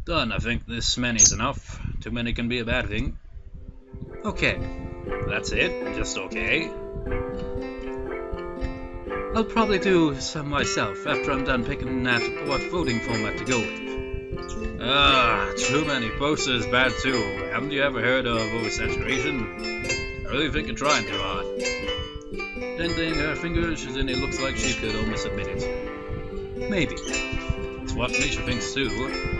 Done. I think this many is enough. Too many can be a bad thing. Okay. That's it? Just okay? I'll probably do some myself after I'm done picking out what voting format to go with. Ah, too many posters bad too. Haven't you ever heard of oversaturation? I really think you're trying too hard. Bending her fingers, Shizune looks like she could almost admit it. Maybe. It's what Misha thinks too.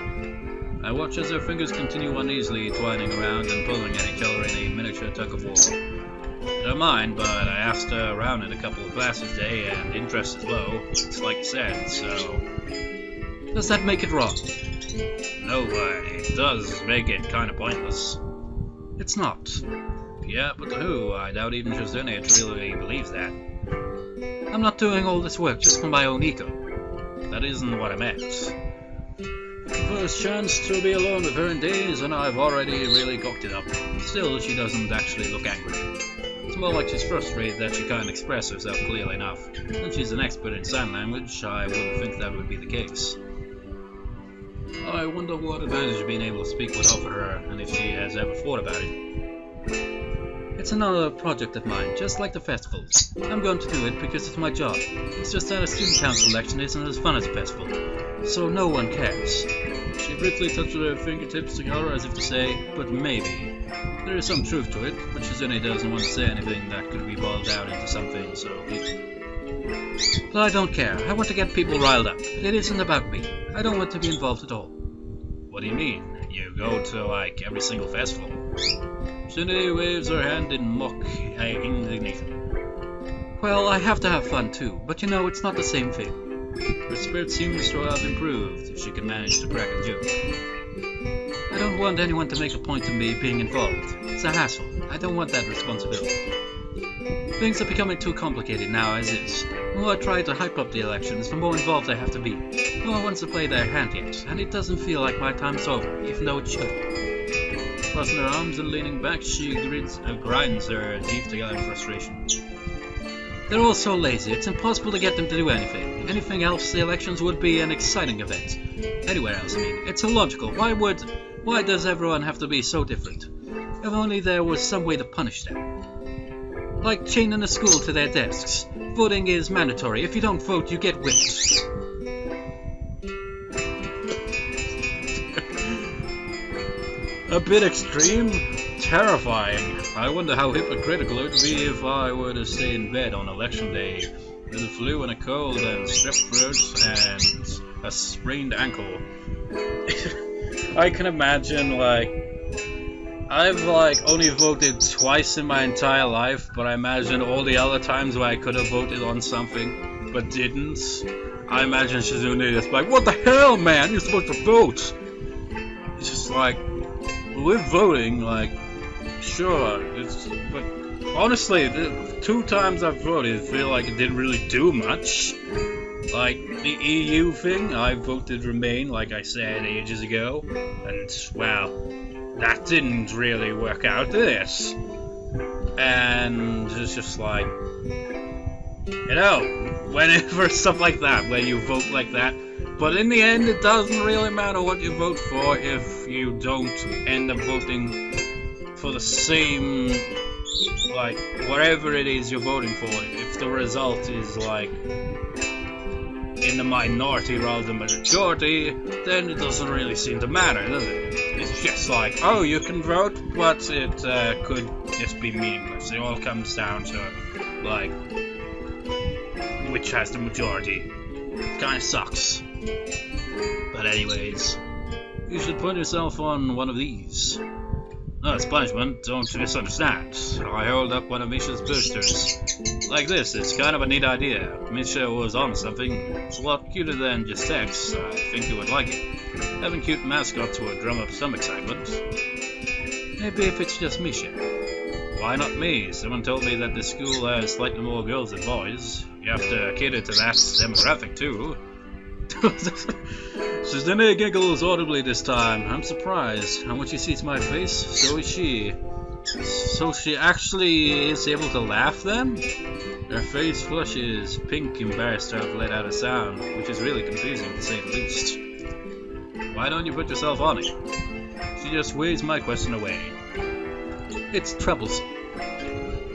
I watch as her fingers continue uneasily twining around and pulling at each other in a miniature tug-of-war. I don't mind, but I asked her around in a couple of classes today, and interest is low. It's like you said, so... Does that make it wrong? No, it does make it kind of pointless. It's not. Yeah, but to who? I doubt even Shizune really believes that. I'm not doing all this work just for my own ego. That isn't what I meant. First chance to be alone with her in days, and I've already really cocked it up. Still, she doesn't actually look angry. It's more like she's frustrated that she can't express herself clearly enough. Since she's an expert in sign language, I wouldn't think that would be the case. I wonder what advantage being able to speak would offer her, and if she has ever thought about it. It's another project of mine, just like the festivals. I'm going to do it because it's my job. It's just that a student council election isn't as fun as a festival, so no one cares. She briefly touched her fingertips together as if to say, but maybe. There is some truth to it, but Shizune doesn't want to say anything that could be boiled down into something so deep. But I don't care. I want to get people riled up. It isn't about me. I don't want to be involved at all. What do you mean? You go to, like, every single festival? Shizune waves her hand in mock indignation. Well, I have to have fun too, but you know, it's not the same thing. Her spirit seems to have improved if she can manage to crack a joke. I don't want anyone to make a point of me being involved. It's a hassle. I don't want that responsibility. Things are becoming too complicated now as is. The more I try to hype up the elections, the more involved I have to be. No one wants to play their hand yet, and it doesn't feel like my time's over, even though it should. Crossing her arms and leaning back, she grinds her teeth together in frustration. They're all so lazy, it's impossible to get them to do anything. Anything else, the elections would be an exciting event. Anywhere else, I mean. It's illogical. Why does everyone have to be so different? If only there was some way to punish them. Like chaining a school to their desks. Voting is mandatory. If you don't vote, you get whipped. A bit extreme? Terrifying. I wonder how hypocritical it would be if I were to stay in bed on election day with a flu and a cold and strep throat and a sprained ankle. I can imagine, like, I've only voted twice in my entire life, but I imagine all the other times where I could have voted on something but didn't. I imagine Shizune is like, what the hell, man? You're supposed to vote. It's just like, with voting, like, sure, but honestly, the 2 times I've voted feel like it didn't really do much. Like, the EU thing, I voted Remain, like I said ages ago, and, well, that didn't really work out, did it? And it's just like, you know, whenever stuff like that, where you vote like that, but in the end, it doesn't really matter what you vote for if you don't end up voting for the same, like, whatever it is you're voting for. If the result is, like, in the minority rather than majority, then it doesn't really seem to matter, does it? It's just like, oh, you can vote, but it could just be meaningless. It all comes down to, like, which has the majority. It kinda sucks. But anyways, you should put yourself on one of these. No, it's punishment, don't misunderstand. I hold up one of Misha's posters. Like this, it's kind of a neat idea. Misha was on something. It's a lot cuter than just text. I think you would like it. Having cute mascots would drum up some excitement. Maybe if it's just Misha. Why not me? Someone told me that this school has slightly more girls than boys. You have to cater to that demographic too. Shizune giggles audibly this time. I'm surprised. And when she sees my face, so is she. So she actually is able to laugh then? Her face flushes, pink, embarrassed to have let out a sound, which is really confusing to say the least. Why don't you put yourself on it? She just waves my question away. It's troublesome.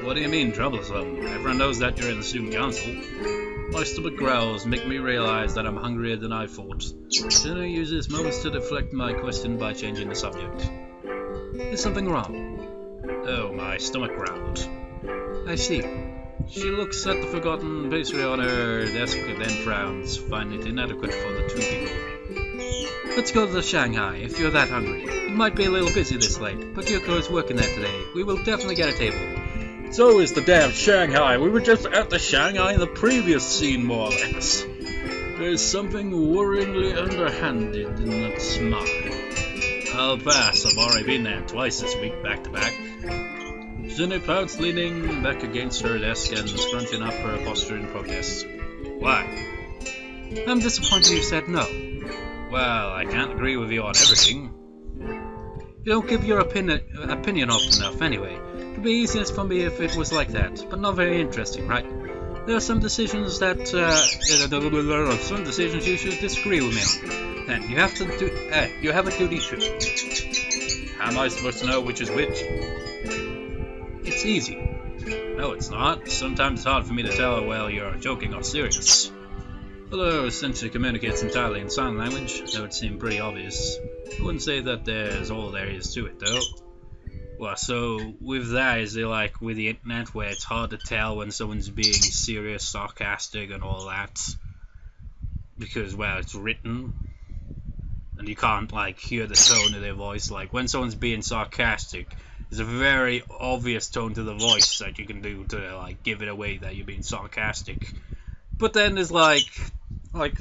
What do you mean, troublesome? Everyone knows that you're in the student council. My stomach growls make me realize that I'm hungrier than I thought. Shizune uses moments to deflect my question by changing the subject. Is something wrong? Oh, my stomach growled. I see. She looks at the forgotten pastry on her desk and then frowns, finding it inadequate for the two people. Let's go to the Shanghai if you're that hungry. It might be a little busy this late, but Yuuko is working there today. We will definitely get a table. So is the damn Shanghai. We were just at the Shanghai in the previous scene, more or less. There's something worryingly underhanded in that smile. I'll pass. I've already been there twice this week, back to back. Shizune pouts, leaning back against her desk and scrunching up her posture in protest. Why? I'm disappointed you said no. Well, I can't agree with you on everything. You don't give your opinion often enough, anyway. It would be easiest for me if it was like that, but not very interesting, right? There are some decisions that, some decisions you should disagree with me on. And you have you have a duty too. How am I supposed to know which is which? It's easy. No, it's not. Sometimes it's hard for me to tell whether you're joking or serious. Although, since she communicates entirely in sign language, that would seem pretty obvious. I wouldn't say that there's all there is to it, though. Well, so with that, is it like with the internet where it's hard to tell when someone's being serious, sarcastic, and all that? Because, well, it's written, and you can't, like, hear the tone of their voice. Like, when someone's being sarcastic, there's a very obvious tone to the voice that you can do to, like, give it away that you're being sarcastic. But then there's, like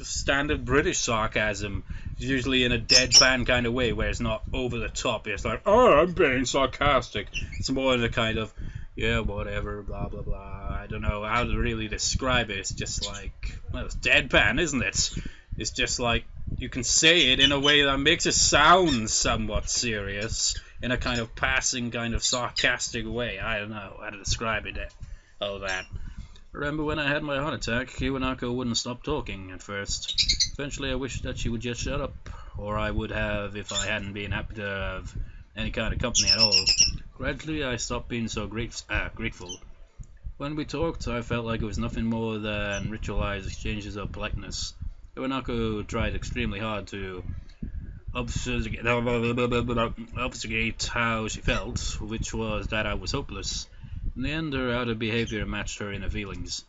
standard British sarcasm, usually in a deadpan kind of way, where it's not over the top. It's like, oh, I'm being sarcastic. It's more the kind of, yeah, whatever, blah, blah, blah. I don't know how to really describe it. It's just like, well, it's deadpan, isn't it? It's just like, you can say it in a way that makes it sound somewhat serious, in a kind of passing, kind of sarcastic way. I don't know how to describe it, all that. Remember when I had my heart attack, Yuuko wouldn't stop talking at first. Eventually I wished that she would just shut up, or I would have if I hadn't been happy to have any kind of company at all. Gradually I stopped being so grateful. When we talked, I felt like it was nothing more than ritualized exchanges of politeness. Yuuko tried extremely hard to obfuscate how she felt, which was that I was hopeless. In the end, her outer behavior matched her inner feelings.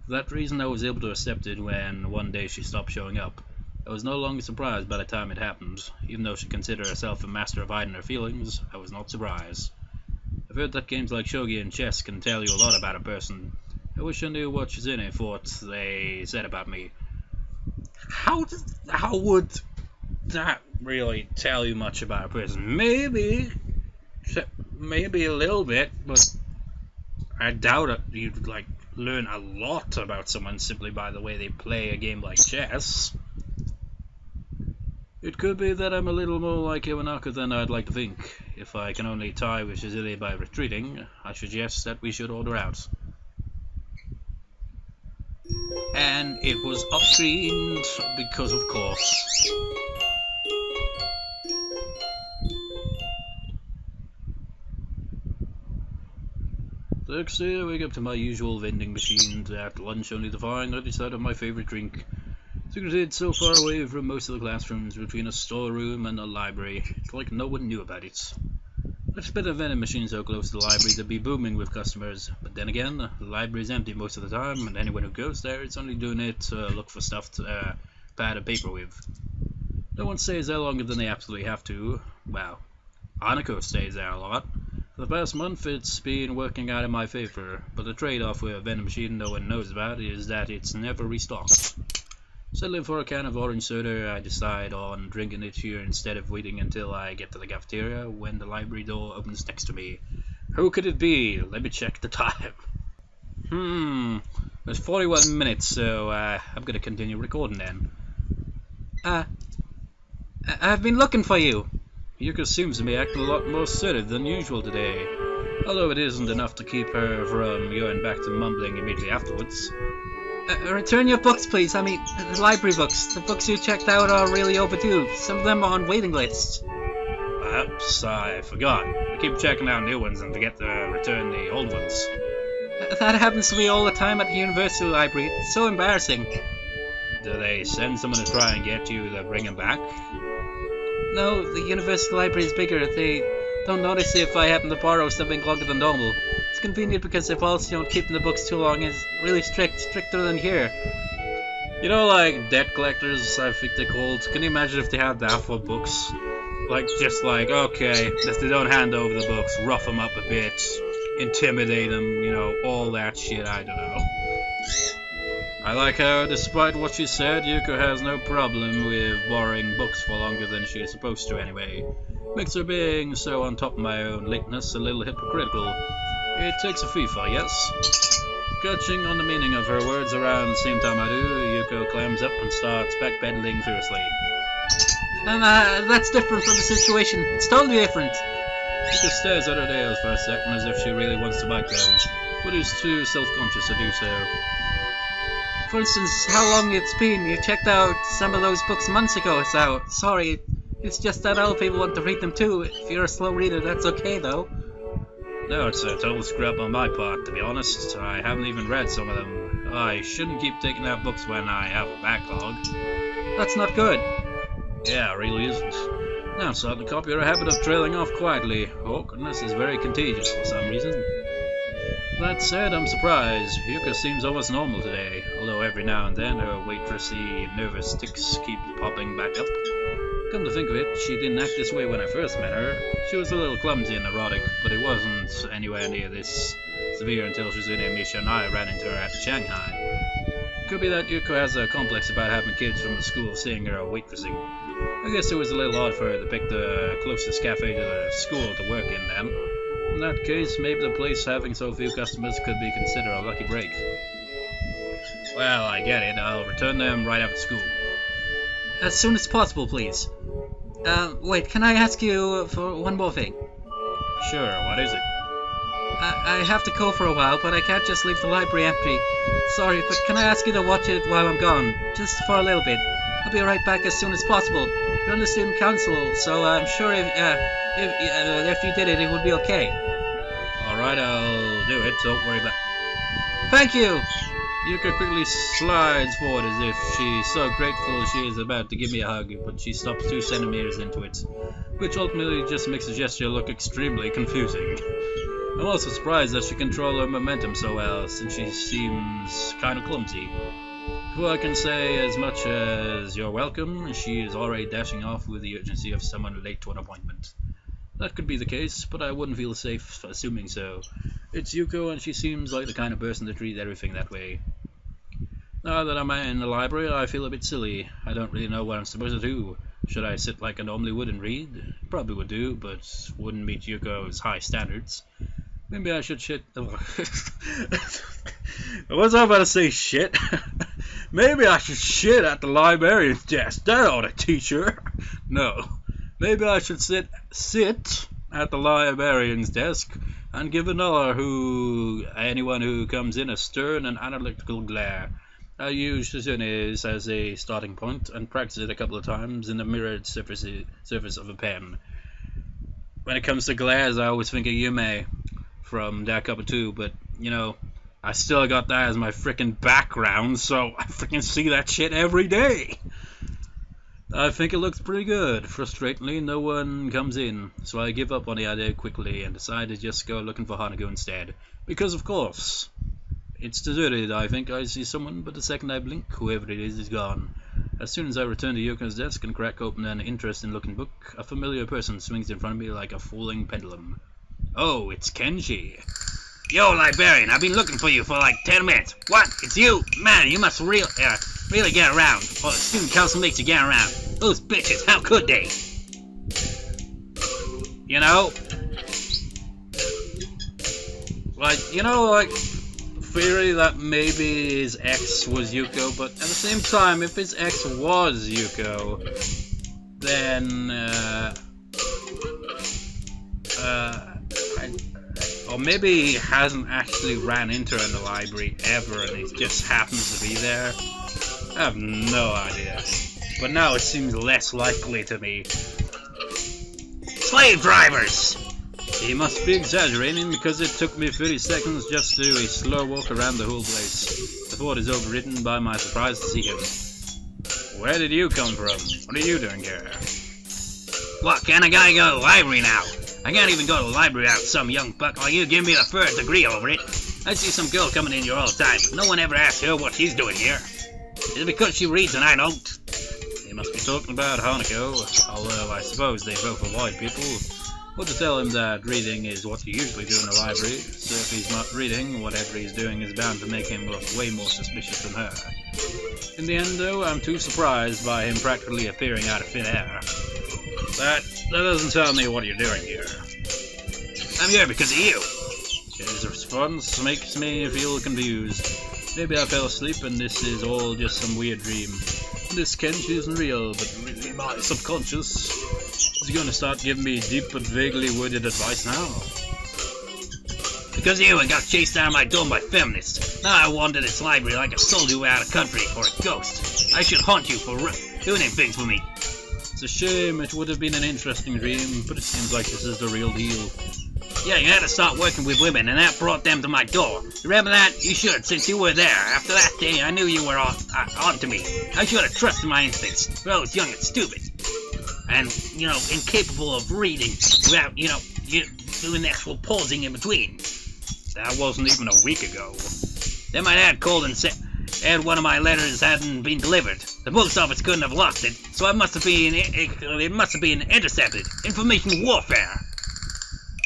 For that reason, I was able to accept it when one day she stopped showing up. I was no longer surprised by the time it happened. Even though she considered herself a master of hiding her feelings, I was not surprised. I've heard that games like shogi and chess can tell you a lot about a person. I wish I knew what Shizune thought they said about me. How would that really tell you much about a person? Maybe a little bit, but I doubt it. You'd like learn a lot about someone simply by the way they play a game like chess. It could be that I'm a little more like Yuuko than I'd like to think. If I can only tie with Shizune by retreating, I suggest that we should order out. And it was upstreamed because of course. The next day I wake up to my usual vending machine. At lunch only to find I decided on my favourite drink. Secreted so far away from most of the classrooms, between a storeroom and a library, it's like no one knew about it. I expect a vending machine so close to the library to be booming with customers, but then again, the library is empty most of the time, and anyone who goes there is only doing it to look for stuff to pad and paper with. No one stays there longer than they absolutely have to. Well, Hanako stays there a lot. For the past month it's been working out in my favour, but the trade-off with a vending machine no one knows about is that it's never restocked. Settling for a can of orange soda, I decide on drinking it here instead of waiting until I get to the cafeteria when the library door opens next to me. Who could it be? Let me check the time. There's 41 minutes, so I'm gonna continue recording then. I've been looking for you. Yuuko seems to be acting a lot more assertive than usual today, although it isn't enough to keep her from going back to mumbling immediately afterwards. Return your books, please. I mean, the library books. The books you checked out are really overdue. Some of them are on waiting lists. Perhaps I forgot. I keep checking out new ones and forget to return the old ones. That happens to me all the time at the university library. It's so embarrassing. Do they send someone to try and get you to bring them back? No, the university library is bigger. They don't notice if I happen to borrow something longer than normal. It's convenient because their policy on keeping the books too long is really stricter than here. You know, like debt collectors, I think they're called. Can you imagine if they had that for books? Like, just like, okay, if they don't hand over the books, rough them up a bit, intimidate them, you know, all that shit, I don't know. I like how, despite what she said, Yuuko has no problem with borrowing books for longer than she is supposed to anyway. Makes her being so on top of my own lateness a little hypocritical. It takes a FIFA, yes? Catching on the meaning of her words around the same time I do, Yuuko clams up and starts backpedaling fiercely. That's different from the situation. It's totally different. Yuuko stares at her nails for a second as if she really wants to bite them, but is too self-conscious to do so. For instance, how long it's been. You checked out some of those books months ago, so sorry. It's just that other people want to read them too. If you're a slow reader, that's okay though. No, it's a total screw-up on my part, to be honest. I haven't even read some of them. I shouldn't keep taking out books when I have a backlog. That's not good. Yeah, it really isn't. Now I'm starting to copy her habit of trailing off quietly. Awkwardness is very contagious for some reason. That said, I'm surprised. Yuuko seems almost normal today, although every now and then her waitressy, nervous tics keep popping back up. Come to think of it, she didn't act this way when I first met her. She was a little clumsy and neurotic, but it wasn't anywhere near this severe until Shizune, Misha, and I ran into her at Shanghai. Could be that Yuuko has a complex about having kids from the school seeing her waitressing. I guess it was a little odd for her to pick the closest cafe to the school to work in then. In that case, maybe the place having so few customers could be considered a lucky break. Well, I get it. I'll return them right after school. As soon as possible, please. Wait, can I ask you for one more thing? Sure, what is it? I have to go for a while, but I can't just leave the library empty. Sorry, but can I ask you to watch it while I'm gone? Just for a little bit. I'll be right back as soon as possible. You're on the student council, so I'm sure if you did it, it would be okay. Alright, I'll do it, don't worry about it. Thank you! Yuuko quickly slides forward as if she's so grateful she is about to give me a hug, but she stops 2 centimeters into it, which ultimately just makes the gesture look extremely confusing. I'm also surprised that she controls her momentum so well, since she seems kind of clumsy. Before I can say as much as you're welcome, she is already dashing off with the urgency of someone late to an appointment. That could be the case, but I wouldn't feel safe assuming so. It's Yuuko, and she seems like the kind of person to treat everything that way. Now that I'm in the library, I feel a bit silly. I don't really know what I'm supposed to do. Should I sit like I normally would and read? Probably would do, but wouldn't meet Yuuko's high standards. Maybe I should shit. Was I about to say shit? Maybe I should shit at the librarian's desk. That ought to teach her. No. Maybe I should sit at the librarian's desk and give anyone who comes in a stern and analytical glare. I use Shizune as a starting point and practice it a couple of times in the mirrored surface of a pen. When it comes to glares, I always think of Yume from that couple too, but you know, I still got that as my frickin' background, so I frickin' see that shit every day. I think it looks pretty good. Frustratingly, no one comes in, so I give up on the idea quickly and decide to just go looking for Hanago instead. Because of course, it's deserted. I think I see someone, but the second I blink, whoever it is gone. As soon as I return to Yuuko's desk and crack open an interesting-looking book, a familiar person swings in front of me like a falling pendulum. Oh, it's Kenji. Yo, Librarian, I've been looking for you for like 10 minutes. What? It's you? Man, you must really get around. Well, the student council makes you get around. Those bitches, how could they? You know? Like, theory that maybe his ex was Yuuko, but at the same time, if his ex was Yuuko, then, or maybe he hasn't actually ran into her in the library ever and he just happens to be there. I have no idea. But now it seems less likely to me. Slave drivers! He must be exaggerating because it took me 30 seconds just to do a slow walk around the whole place. The thought is overridden by my surprise to see him. Where did you come from? What are you doing here? What, can a guy go to the library now? I can't even go to the library without some young buck like you give me the first degree over it. I see some girl coming in here all the time, but no one ever asks her what she's doing here. Is it because she reads and I don't? He must be talking about Hanako, although I suppose they both avoid people. Or to tell him that reading is what you usually do in the library, so if he's not reading, whatever he's doing is bound to make him look way more suspicious than her. In the end, though, I'm too surprised by him practically appearing out of thin air. That doesn't tell me what you're doing here. I'm here because of you. His response makes me feel confused. Maybe I fell asleep and this is all just some weird dream. This Kenji isn't real, but really my subconscious. Is he going to start giving me deep but vaguely worded advice now? Because of you, I got chased out of my dome by feminists. Now I wander this library like a soldier out of country or a ghost. I should haunt you for doing things for me. It's a shame. It would have been an interesting dream, but it seems like this is the real deal. Yeah, you had to start working with women, and that brought them to my door. You remember that? You should, since you were there. After that day, I knew you were on to me. I should have trusted my instincts, but I was young and stupid. And, incapable of reading without, doing actual pausing in between. That wasn't even a week ago. Then my dad called and said one of my letters hadn't been delivered. The post office couldn't have lost it, so it must have been intercepted. Information warfare.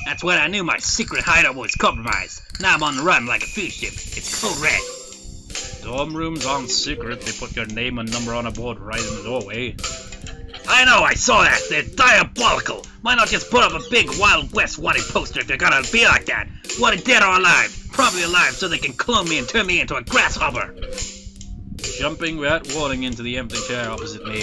That's when I knew my secret hideout was compromised. Now I'm on the run like a fugitive. It's code red. Dorm rooms aren't secret. They put your name and number on a board right in the doorway. I know, I saw that. They're diabolical. Why not just put up a big Wild West wanted poster if they're gonna be like that? Wanted dead or alive. Probably alive so they can clone me and turn me into a grasshopper. Jumping without warning into the empty chair opposite me,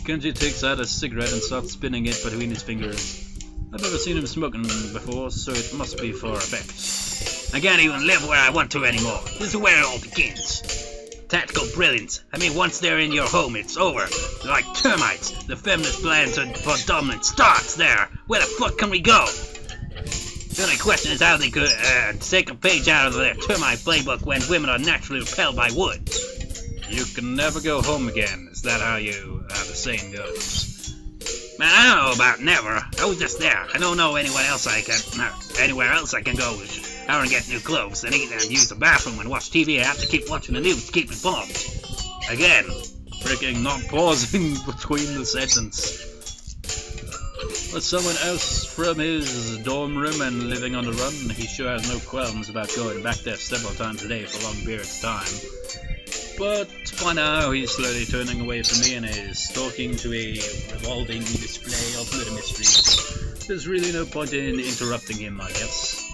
Kenji takes out a cigarette and starts spinning it between his fingers. I've never seen him smoking before, so it must be for effect. I can't even live where I want to anymore. This is where it all begins. Tactical brilliance. I mean, once they're in your home, it's over. They're like termites. The feminist plan for dominance starts there. Where the fuck can we go? The only question is how they could take a page out of their termite playbook when women are naturally repelled by wood. You can never go home again. Is that how the saying goes? Man, I don't know about never. I was just there. I don't know anywhere else I can go. Shower and get new clothes, then eat and use the bathroom and watch TV. I have to keep watching the news to keep informed. Again. Freaking not pausing between the sentence. With someone else from his dorm room and living on the run, he sure has no qualms about going back there several times a day for long periods of time. But by now he's slowly turning away from me and is talking to a revolving display of murder mysteries. There's really no point in interrupting him, I guess.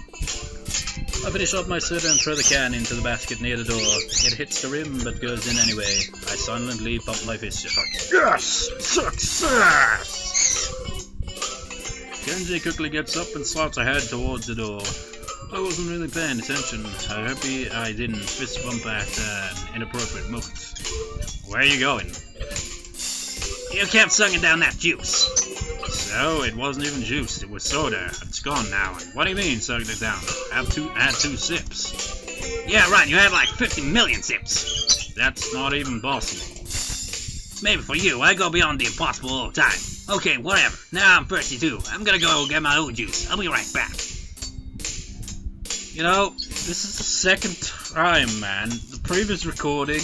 I finish off my soda and throw the can into the basket near the door. It hits the rim but goes in anyway. I silently pump my fist just like, yes! Success! Kenji quickly gets up and starts ahead towards the door. I wasn't really paying attention. I hope I didn't fist bump at an inappropriate moment. Where are you going? You kept sucking down that juice. So, it wasn't even juice, it was soda. It's gone now. And what do you mean, sucking it down? I had two sips. Yeah, right, you had like 50 million sips. That's not even possible. Maybe for you, I go beyond the impossible all the time. Okay, whatever. Now I'm thirsty too. I'm gonna go get my own juice. I'll be right back. You know, this is the second time, man. The previous recording,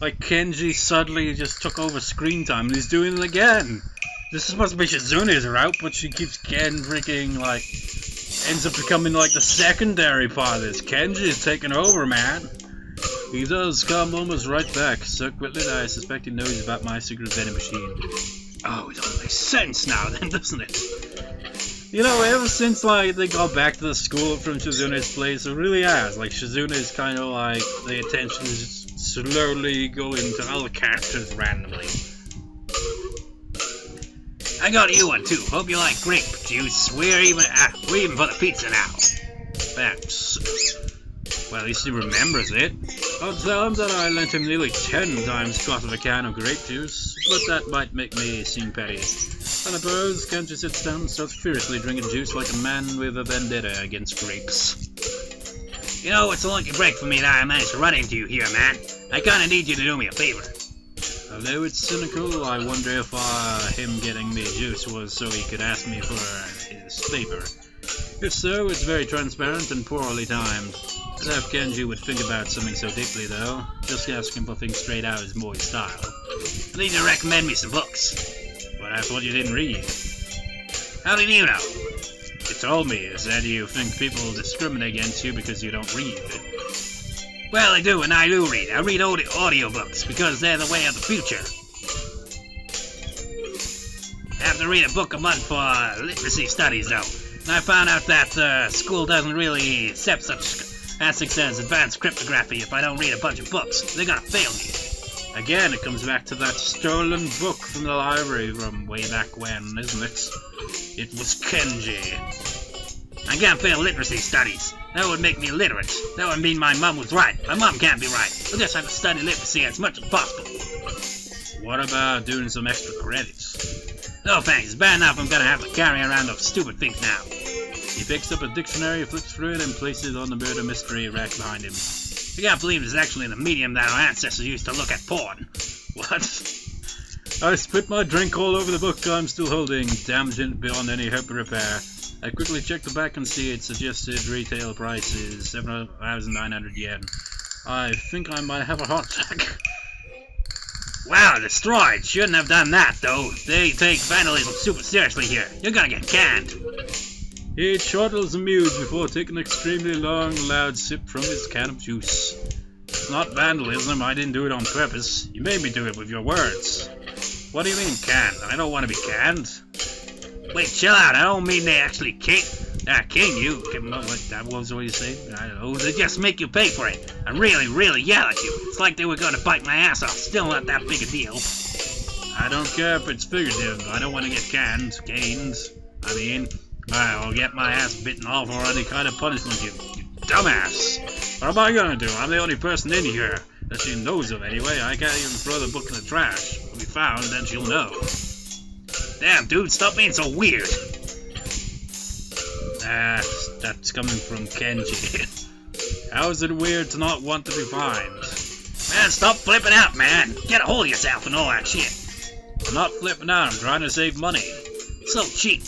like, Kenji suddenly just took over screen time, and he's doing it again. This is supposed to be Shizune's route, but she keeps getting freaking, like, ends up becoming, like, the secondary part of this. Kenji's taking over, man. He does come almost right back, so quickly that I suspect he knows about my secret vending machine. Oh, it all makes sense now then, doesn't it? You know, ever since, like, they got back to the school from Shizune's place, it really has. Like, Shizune is kind of like, the attention is slowly going to other characters randomly. I got you one too. Hope you like grape juice. We're even for the pizza now. Thanks. Well, at least he remembers it. I'll tell him that I lent him nearly 10 times cost of a can of grape juice, but that might make me seem petty. I suppose Kenji sits down and starts furiously drinking juice like a man with a vendetta against grapes. You know, it's a lucky break for me that I managed to run into you here, man. I kinda need you to do me a favor. Although it's cynical, I wonder if him getting me juice was so he could ask me for his favor. If so, it's very transparent and poorly timed. I doubt Kenji would think about something so deeply, though. Just asking for things straight out is more his style. I need you to recommend me some books. But I thought you didn't read. How did you know? You told me. You said you think people discriminate against you because you don't read. Well, I do, and I do read. I read audiobooks because they're the way of the future. I have to read a book a month for literacy studies, though. And I found out that school doesn't really accept such ethics as advanced cryptography if I don't read a bunch of books. They're gonna fail me. Again, it comes back to that stolen book from the library from way back when, isn't it? It was Kenji. I can't fail literacy studies. That would make me illiterate. That would mean my mum was right. My mum can't be right. We'll just have to study literacy as much as possible. What about doing some extra credits? No thanks. It's bad enough I'm gonna have to carry around those stupid things now. He picks up a dictionary, flips through it, and places it on the murder mystery rack behind him. I can't believe it's actually the medium that our ancestors used to look at porn. What? I spit my drink all over the book I'm still holding, damaged beyond any hope of repair. I quickly check the back and see its suggested retail price is 7,900 yen. I think I might have a heart attack. Wow, destroyed. Shouldn't have done that, though. They take vandalism super seriously here. You're gonna get canned. He chortles amused before taking an extremely long, loud sip from his can of juice. It's not vandalism. I didn't do it on purpose. You made me do it with your words. What do you mean, canned? I don't want to be canned. Wait, chill out. I don't mean they actually cane you. That was what you said? I don't know. They just make you pay for it. And really, really yell at you. It's like they were going to bite my ass off. Still not that big a deal. I don't care if it's figurative. I don't want to get caned. I'll get my ass bitten off or any kind of punishment, you dumbass. What am I gonna do? I'm the only person in here that she knows of anyway. I can't even throw the book in the trash. If we found, then she'll know. Damn, dude, stop being so weird. That's coming from Kenji. How is it weird to not want to be fined? Man, stop flipping out, man. Get a hold of yourself and all that shit. I'm not flipping out. I'm trying to save money. So cheap.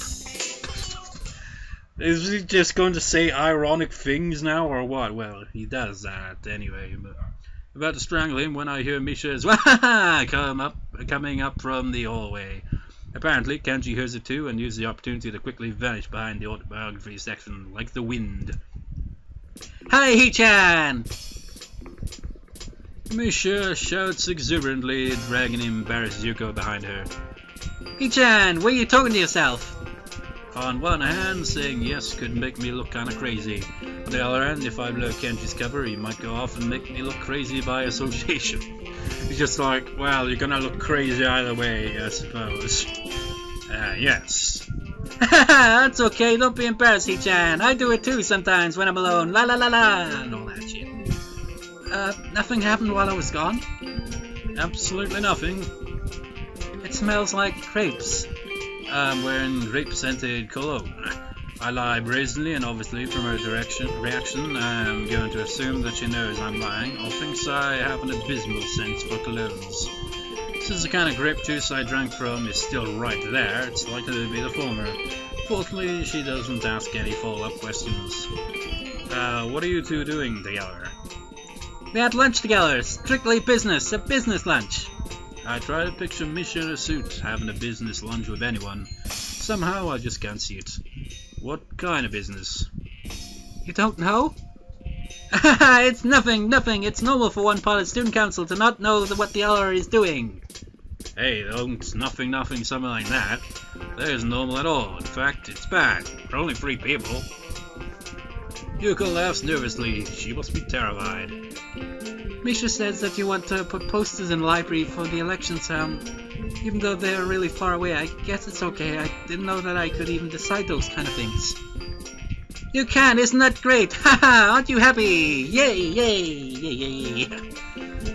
Is he just going to say ironic things now, or what? Well, he does that anyway. But about to strangle him when I hear Misha's coming up from the hallway. Apparently, Kenji hears it too and uses the opportunity to quickly vanish behind the autobiography section like the wind. Hi, Hee-chan! Misha shouts exuberantly, dragging embarrassed Yuuko behind her. Hee-chan, were you talking to yourself? On one hand, saying yes could make me look kinda crazy. On the other hand, if I blow Kenji's cover, he might go off and make me look crazy by association. He's just like, well, you're gonna look crazy either way, I suppose. Yes. That's okay, don't be embarrassed, Hee-chan. I do it too sometimes when I'm alone. La la la la, and all that shit. Nothing happened while I was gone? Absolutely nothing. It smells like grapes. I'm wearing grape-scented cologne. I lie brazenly, and obviously from her reaction, I'm going to assume that she knows I'm lying, or thinks I have an abysmal sense for colognes. Since the kind of grape juice I drank from is still right there, it's likely to be the former. Fortunately, she doesn't ask any follow-up questions. What are you two doing together? We had lunch together, strictly business, a business lunch. I try to picture Misha in a suit having a business lunch with anyone. Somehow I just can't see it. What kind of business? You don't know? It's nothing. It's normal for one part of student council to not know what the other is doing. Hey, don't nothing, something like that. That isn't normal at all. In fact, it's bad. We're only 3 people. Yuuko laughs nervously. She must be terrified. Misha says that you want to put posters in the library for the elections, even though they're really far away. I guess it's okay. I didn't know that I could even decide those kind of things. You can, isn't that great? Haha, aren't you happy? Yay, yay, yay, yay.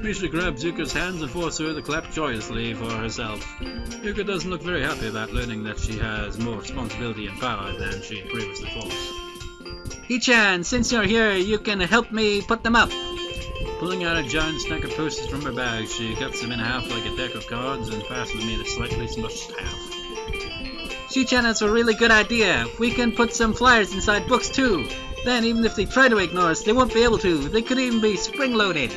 Misha grabs Yuuko's hands and forces her to clap joyously for herself. Yuuko doesn't look very happy about learning that she has more responsibility and power than she previously thought. Hee-chan, since you're here, you can help me put them up. Pulling out a giant stack of posters from her bag, she cuts them in half like a deck of cards and passes me the slightly smushed half. Hee-chan, that's a really good idea. We can put some flyers inside books too. Then even if they try to ignore us, they won't be able to. They could even be spring-loaded.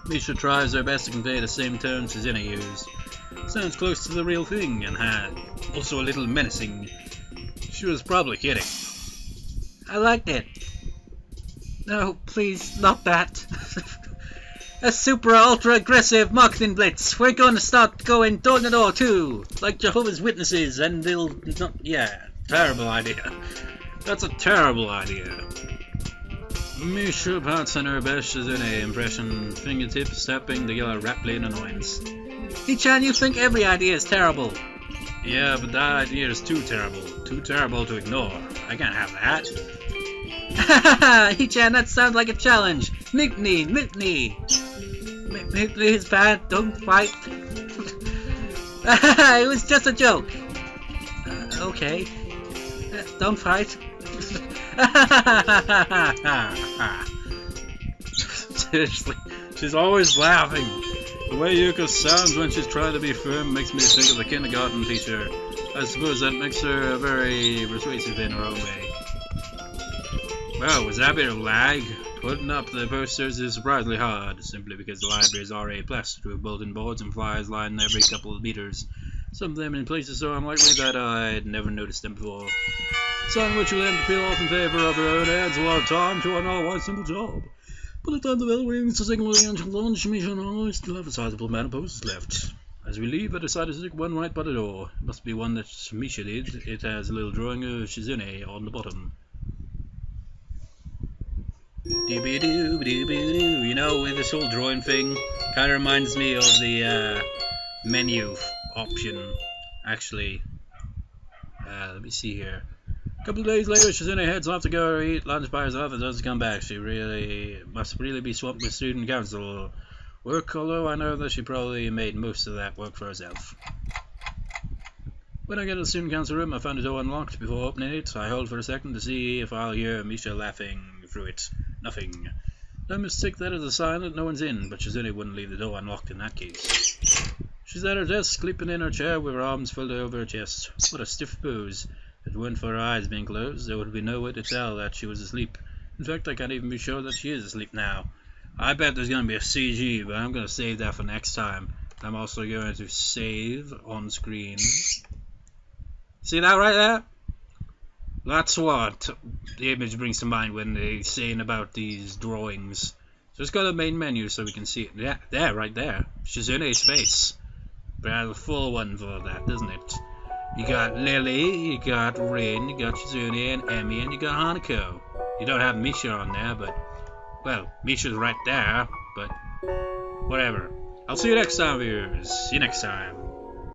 Misha tries her best to convey the same tone Shizune used. Sounds close to the real thing and also a little menacing. She was probably kidding. I liked it. No, please, not that. A super ultra aggressive marketing blitz. We're going to start going door to door too, like Jehovah's Witnesses, and they'll not. Yeah, terrible idea. That's a terrible idea. Misha pouts on her best Shizune impression, fingertips tapping together rapidly in annoyance. Hee-chan, you think every idea is terrible. Yeah, but that idea is too terrible. Too terrible to ignore. I can't have that. Hahaha, Hee-chan, that sounds like a challenge. Mutiny, mutiny. Mutiny is bad, don't fight. It was just a joke. Okay. Don't fight. Seriously, she's always laughing. The way Yuuko sounds when she's trying to be firm makes me think of the kindergarten teacher. I suppose that makes her very persuasive in her own way. Well, was that a bit of lag? Putting up the posters is surprisingly hard, simply because the library is already plastered with bulletin boards and flyers lined every couple of meters. Some of them in places so unlikely that I'd never noticed them before. Some which will aim to peel off in favour of her own adds a lot of time to an otherwise simple job. By the time the bell rings to signal the engine launch, Misha and I still have a sizable amount of posters left. As we leave, I decided to stick one right by the door. It must be one that Misha did. It has a little drawing of Shizune on the bottom. You know, with this whole drawing thing, kind of reminds me of the menu option. Actually, let me see here. A couple of days later, Shizune heads off to go eat lunch by herself and doesn't come back. She must really be swamped with student council work, although I know that she probably made most of that work for herself. When I get to the student council room, I found the door unlocked. Before opening it, I hold for a second to see if I'll hear Misha laughing through it. Nothing. I must take that as a sign that no one's in, but Shizune wouldn't leave the door unlocked in that case. She's at her desk, sleeping in her chair with her arms folded over her chest. What a stiff pose. If it weren't for her eyes being closed, there would be no way to tell that she was asleep. In fact, I can't even be sure that she is asleep now. I bet there's going to be a CG, but I'm going to save that for next time. I'm also going to save on screen. See that right there? That's what the image brings to mind when they're saying about these drawings. So let's go to the main menu so we can see it. Yeah, there, right there. Shizune's face. But it has a full one for that, doesn't it? You got Lily, you got Rin, you got Shizune and Emmy, and you got Hanako. You don't have Misha on there, but... well, Misha's right there, but... whatever. I'll see you next time, viewers. See you next time.